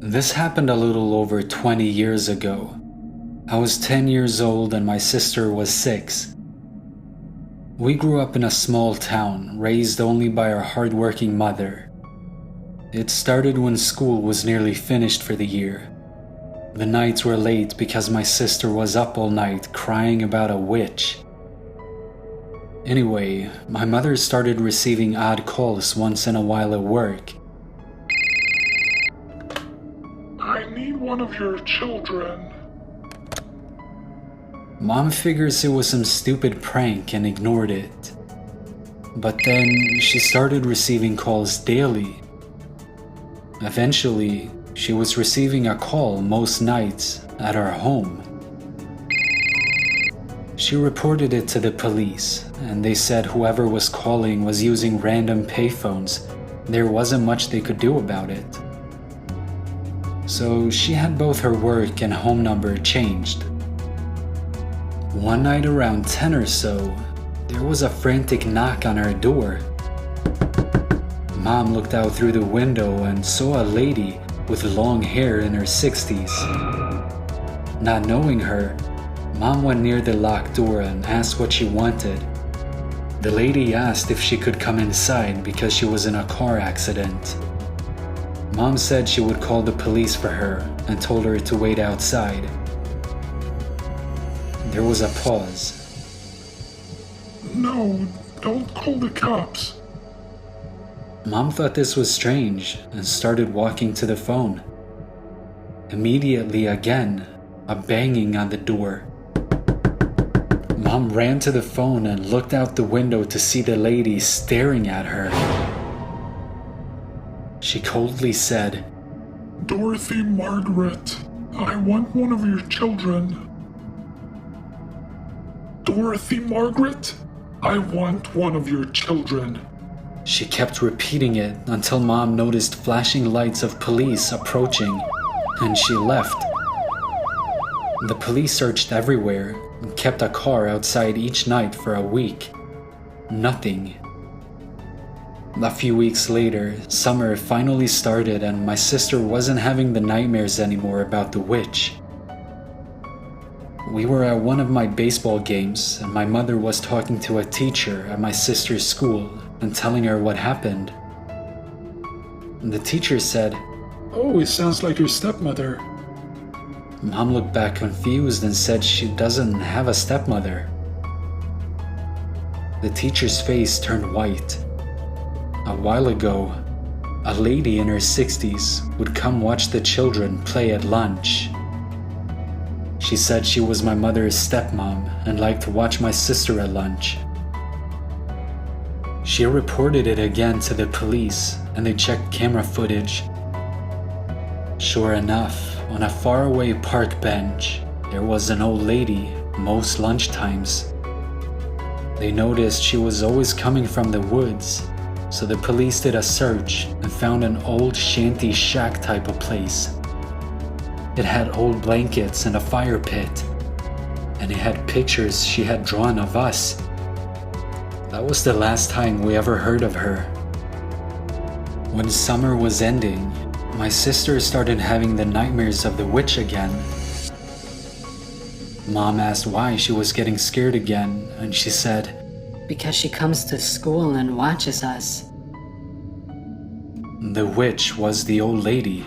This happened a little over 20 years ago. I was 10 years old and my sister was 6. We grew up in a small town, raised only by our hardworking mother. It started when school was nearly finished for the year. The nights were late because my sister was up all night crying about a witch. Anyway, my mother started receiving odd calls once in a while at work. I need one of your children. Mom figures it was some stupid prank and ignored it. But then she started receiving calls daily. Eventually, she was receiving a call most nights at our home. She reported it to the police, and they said whoever was calling was using random payphones. There wasn't much they could do about it. So she had both her work and home number changed. One night around 10 or so, there was a frantic knock on our door. Mom looked out through the window and saw a lady with long hair in her 60s. Not knowing her, Mom went near the locked door and asked what she wanted. The lady asked if she could come inside because she was in a car accident. Mom said she would call the police for her and told her to wait outside. There was a pause. No, don't call the cops. Mom thought this was strange and started walking to the phone. Immediately again, a banging on the door. Mom ran to the phone and looked out the window to see the lady staring at her. She coldly said, Dorothy Margaret, I want one of your children. Dorothy Margaret, I want one of your children. She kept repeating it until Mom noticed flashing lights of police approaching, and she left. The police searched everywhere and kept a car outside each night for a week. Nothing. A few weeks later, summer finally started and my sister wasn't having the nightmares anymore about the witch. We were at one of my baseball games and my mother was talking to a teacher at my sister's school and telling her what happened. The teacher said, Oh, it sounds like your stepmother. Mom looked back confused and said she doesn't have a stepmother. The teacher's face turned white. A while ago, a lady in her 60s would come watch the children play at lunch. She said she was my mother's stepmom and liked to watch my sister at lunch. She reported it again to the police and they checked camera footage. Sure enough, on a faraway park bench, there was an old lady most lunchtimes. They noticed she was always coming from the woods, so the police did a search and found an old shanty shack type of place. It had old blankets and a fire pit, and it had pictures she had drawn of us. That was the last time we ever heard of her. When summer was ending, my sister started having the nightmares of the witch again. Mom asked why she was getting scared again, and she said, Because she comes to school and watches us. The witch was the old lady.